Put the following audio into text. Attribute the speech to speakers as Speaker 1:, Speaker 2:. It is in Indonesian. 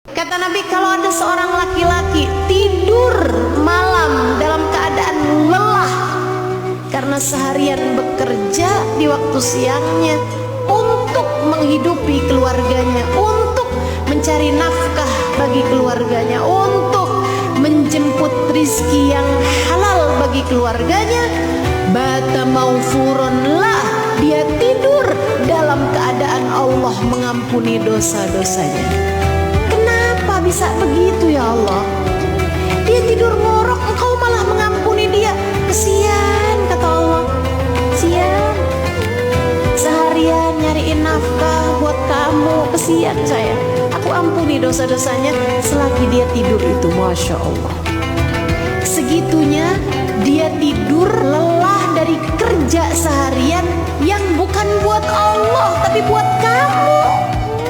Speaker 1: Kata Nabi, kalau ada seorang laki-laki tidur malam dalam keadaan lelah karena seharian bekerja di waktu siangnya untuk menghidupi keluarganya, untuk mencari nafkah bagi keluarganya, untuk menjemput rizki yang halal bagi keluarganya, bata maufuron lah, dia tidur dalam keadaan Allah mengampuni dosa-dosanya. Kenapa bisa begitu ya Allah? Dia tidur ngorok, engkau malah mengampuni dia. Kesian, kata Allah. Kesian, seharian nyariin nafkah buat kamu, kesian saya. Aku ampuni dosa-dosanya selagi dia tidur itu. Masya Allah, segitunya dia tidur lelah dari kerja seharian yang bukan buat Allah tapi buat kamu.